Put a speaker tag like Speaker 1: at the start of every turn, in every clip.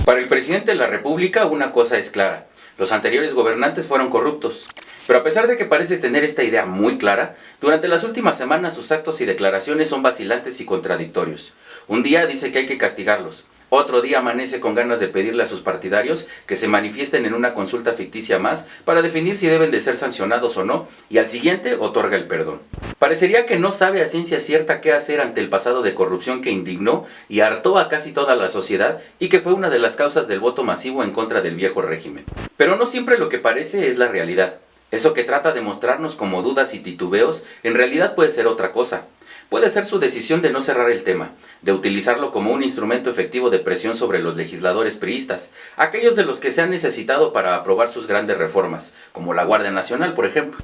Speaker 1: Para el presidente de la República, una cosa es clara: los anteriores gobernantes fueron corruptos. Pero a pesar de que parece tener esta idea muy clara, durante las últimas semanas sus actos y declaraciones son vacilantes y contradictorios. Un día dice que hay que castigarlos, otro día amanece con ganas de pedirle a sus partidarios que se manifiesten en una consulta ficticia más para definir si deben de ser sancionados o no, y al siguiente otorga el perdón. Parecería que no sabe a ciencia cierta qué hacer ante el pasado de corrupción que indignó y hartó a casi toda la sociedad y que fue una de las causas del voto masivo en contra del viejo régimen. Pero no siempre lo que parece es la realidad. Eso que trata de mostrarnos como dudas y titubeos, en realidad puede ser otra cosa. Puede ser su decisión de no cerrar el tema, de utilizarlo como un instrumento efectivo de presión sobre los legisladores priistas, aquellos de los que se han necesitado para aprobar sus grandes reformas, como la Guardia Nacional, por ejemplo.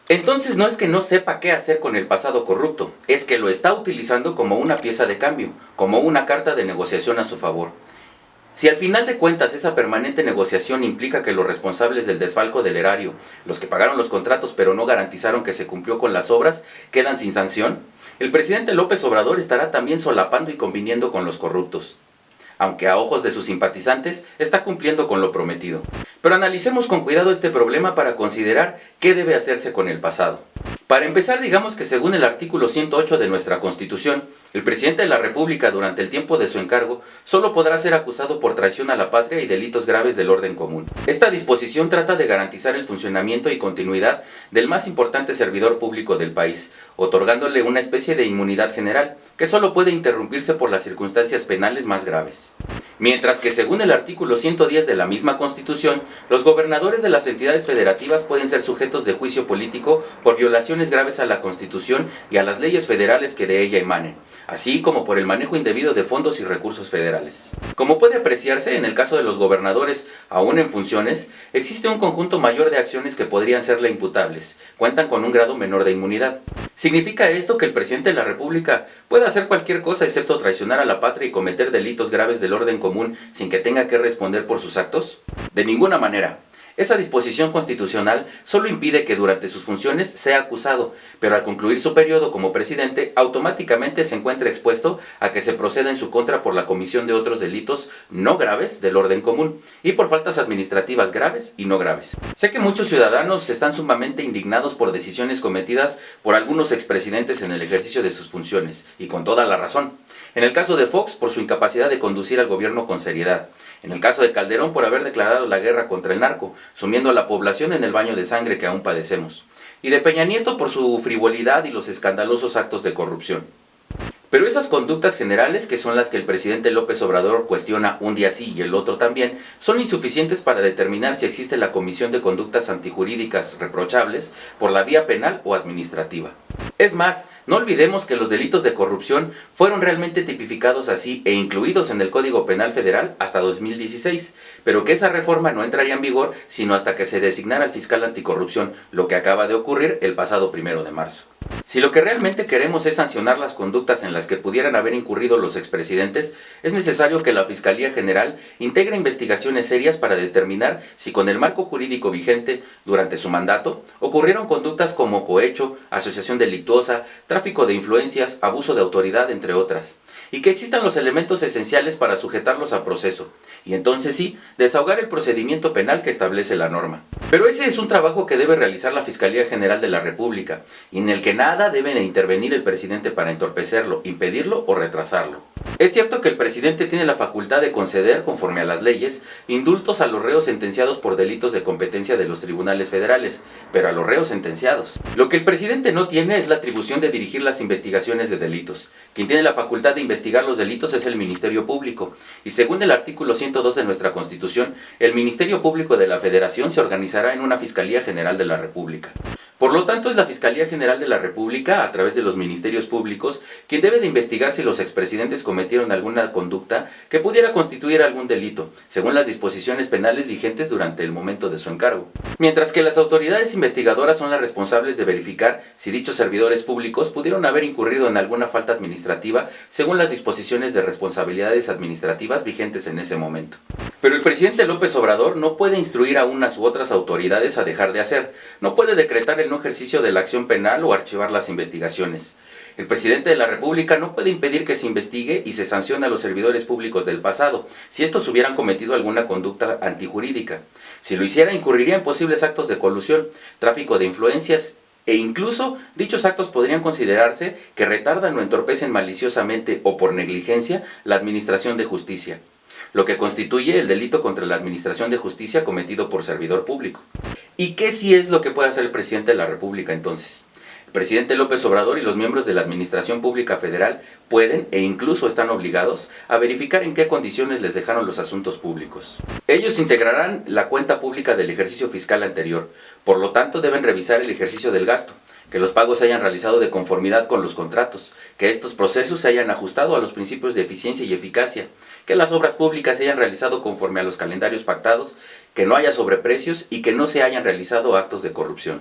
Speaker 1: Entonces no es que no sepa qué hacer con el pasado corrupto, es que lo está utilizando como una pieza de cambio, como una carta de negociación a su favor. Si al final de cuentas esa permanente negociación implica que los responsables del desfalco del erario, los que pagaron los contratos pero no garantizaron que se cumplió con las obras, quedan sin sanción, el presidente López Obrador estará también solapando y conviniendo con los corruptos, aunque a ojos de sus simpatizantes está cumpliendo con lo prometido. Pero analicemos con cuidado este problema para considerar qué debe hacerse con el pasado. Para empezar, digamos que según el artículo 108 de nuestra Constitución, el presidente de la República durante el tiempo de su encargo solo podrá ser acusado por traición a la patria y delitos graves del orden común. Esta disposición trata de garantizar el funcionamiento y continuidad del más importante servidor público del país, otorgándole una especie de inmunidad general, que solo puede interrumpirse por las circunstancias penales más graves. Mientras que según el artículo 110 de la misma Constitución, los gobernadores de las entidades federativas pueden ser sujetos de juicio político por violaciones graves a la Constitución y a las leyes federales que de ella emanen, así como por el manejo indebido de fondos y recursos federales. Como puede apreciarse, en el caso de los gobernadores, aún en funciones, existe un conjunto mayor de acciones que podrían serle imputables, cuentan con un grado menor de inmunidad. ¿Significa esto que el presidente de la República puede hacer cualquier cosa excepto traicionar a la patria y cometer delitos graves del orden común sin que tenga que responder por sus actos? De ninguna manera. Esa disposición constitucional solo impide que durante sus funciones sea acusado, pero al concluir su periodo como presidente, automáticamente se encuentra expuesto a que se proceda en su contra por la comisión de otros delitos no graves del orden común y por faltas administrativas graves y no graves. Sé que muchos ciudadanos están sumamente indignados por decisiones cometidas por algunos expresidentes en el ejercicio de sus funciones, y con toda la razón. En el caso de Fox, por su incapacidad de conducir al gobierno con seriedad. En el caso de Calderón, por haber declarado la guerra contra el narco, sumiendo a la población en el baño de sangre que aún padecemos. Y de Peña Nieto por su frivolidad y los escandalosos actos de corrupción. Pero esas conductas generales, que son las que el presidente López Obrador cuestiona un día sí y el otro también, son insuficientes para determinar si existe la comisión de conductas antijurídicas reprochables por la vía penal o administrativa. Es más, no olvidemos que los delitos de corrupción fueron realmente tipificados así e incluidos en el Código Penal Federal hasta 2016, pero que esa reforma no entraría en vigor sino hasta que se designara el fiscal anticorrupción, lo que acaba de ocurrir el pasado 1 de marzo. Si lo que realmente queremos es sancionar las conductas en las que pudieran haber incurrido los expresidentes, es necesario que la Fiscalía General integre investigaciones serias para determinar si con el marco jurídico vigente durante su mandato ocurrieron conductas como cohecho, asociación delictuosa, tráfico de influencias, abuso de autoridad, entre otras, y que existan los elementos esenciales para sujetarlos a proceso, y entonces sí, desahogar el procedimiento penal que establece la norma. Pero ese es un trabajo que debe realizar la Fiscalía General de la República, y en el que nada debe de intervenir el presidente para entorpecerlo, impedirlo o retrasarlo. Es cierto que el presidente tiene la facultad de conceder, conforme a las leyes, indultos a los reos sentenciados por delitos de competencia de los tribunales federales, pero a los reos sentenciados. Lo que el presidente no tiene es la atribución de dirigir las investigaciones de delitos. Quien tiene la facultad de investigar los delitos es el Ministerio Público, y según el artículo 102 de nuestra Constitución, el Ministerio Público de la Federación se organizará en una Fiscalía General de la República. Por lo tanto, es la Fiscalía General de la República, a través de los ministerios públicos, quien debe de investigar si los expresidentes cometieron alguna conducta que pudiera constituir algún delito, según las disposiciones penales vigentes durante el momento de su encargo. Mientras que las autoridades investigadoras son las responsables de verificar si dichos servidores públicos pudieron haber incurrido en alguna falta administrativa, según las disposiciones de responsabilidades administrativas vigentes en ese momento. Pero el presidente López Obrador no puede instruir a unas u otras autoridades a dejar de hacer, no puede decretar el no ejercicio de la acción penal o archivar las investigaciones. El presidente de la República no puede impedir que se investigue y se sancione a los servidores públicos del pasado, si estos hubieran cometido alguna conducta antijurídica. Si lo hiciera, incurriría en posibles actos de colusión, tráfico de influencias e incluso dichos actos podrían considerarse que retardan o entorpecen maliciosamente o por negligencia la administración de justicia, lo que constituye el delito contra la administración de justicia cometido por servidor público. ¿Y qué sí es lo que puede hacer el presidente de la República entonces? El presidente López Obrador y los miembros de la Administración Pública Federal pueden e incluso están obligados a verificar en qué condiciones les dejaron los asuntos públicos. Ellos integrarán la cuenta pública del ejercicio fiscal anterior, por lo tanto deben revisar el ejercicio del gasto, que los pagos se hayan realizado de conformidad con los contratos, que estos procesos se hayan ajustado a los principios de eficiencia y eficacia, que las obras públicas se hayan realizado conforme a los calendarios pactados, que no haya sobreprecios y que no se hayan realizado actos de corrupción.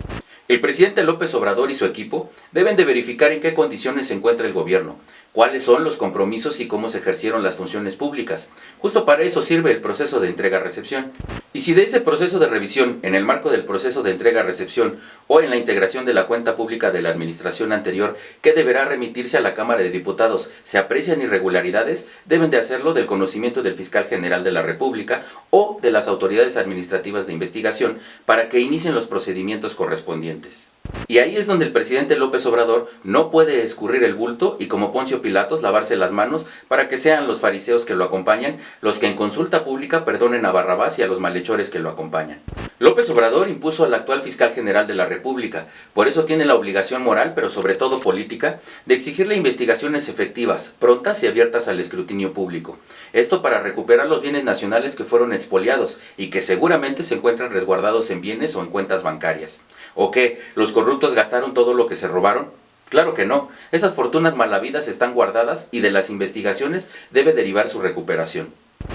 Speaker 1: El presidente López Obrador y su equipo deben de verificar en qué condiciones se encuentra el gobierno, cuáles son los compromisos y cómo se ejercieron las funciones públicas. Justo para eso sirve el proceso de entrega-recepción. Y si de ese proceso de revisión, en el marco del proceso de entrega-recepción o en la integración de la cuenta pública de la administración anterior, que deberá remitirse a la Cámara de Diputados, se aprecian irregularidades, deben de hacerlo del conocimiento del fiscal general de la República o de las autoridades administrativas de investigación para que inicien los procedimientos correspondientes. Y ahí es donde el presidente López Obrador no puede escurrir el bulto y como Poncio Pilatos lavarse las manos para que sean los fariseos que lo acompañan los que en consulta pública perdonen a Barrabás y a los malhechores que lo acompañan. López Obrador impuso al actual fiscal general de la República, por eso tiene la obligación moral, pero sobre todo política, de exigirle investigaciones efectivas, prontas y abiertas al escrutinio público. Esto para recuperar los bienes nacionales que fueron expoliados y que seguramente se encuentran resguardados en bienes o en cuentas bancarias. ¿O qué? ¿Los corruptos gastaron todo lo que se robaron? Claro que no. Esas fortunas mal habidas están guardadas y de las investigaciones debe derivar su recuperación.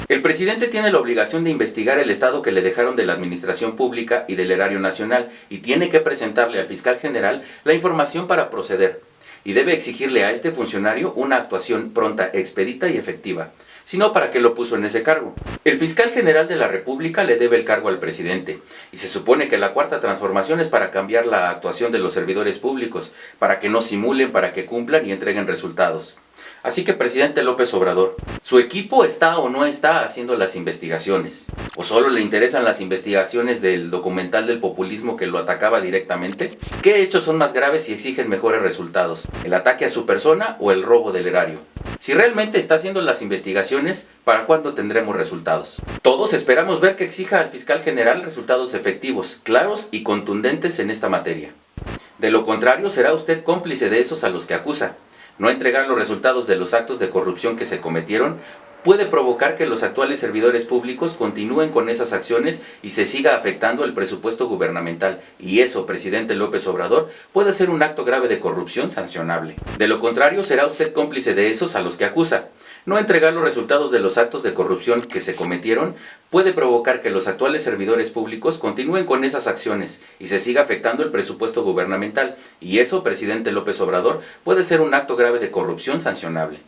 Speaker 1: El presidente tiene la obligación de investigar el estado que le dejaron de la administración pública y del erario nacional y tiene que presentarle al fiscal general la información para proceder. Y debe exigirle a este funcionario una actuación pronta, expedita y efectiva. Sino ¿para qué lo puso en ese cargo? El fiscal general de la República le debe el cargo al presidente, y se supone que la cuarta transformación es para cambiar la actuación de los servidores públicos, para que no simulen, para que cumplan y entreguen resultados. Así que, presidente López Obrador, ¿su equipo está o no está haciendo las investigaciones? ¿O solo le interesan las investigaciones del documental del populismo que lo atacaba directamente? ¿Qué hechos son más graves y exigen mejores resultados? ¿El ataque a su persona o el robo del erario? Si realmente está haciendo las investigaciones, ¿para cuándo tendremos resultados? Todos esperamos ver que exija al fiscal general resultados efectivos, claros y contundentes en esta materia. De lo contrario, será usted cómplice de esos a los que acusa. No entregar los resultados de los actos de corrupción que se cometieron puede provocar que los actuales servidores públicos continúen con esas acciones y se siga afectando el presupuesto gubernamental. Y eso, presidente López Obrador, puede ser un acto grave de corrupción sancionable. De lo contrario, será usted cómplice de esos a los que acusa. No entregar los resultados de los actos de corrupción que se cometieron puede provocar que los actuales servidores públicos continúen con esas acciones y se siga afectando el presupuesto gubernamental. Y eso, presidente López Obrador, puede ser un acto grave de corrupción sancionable.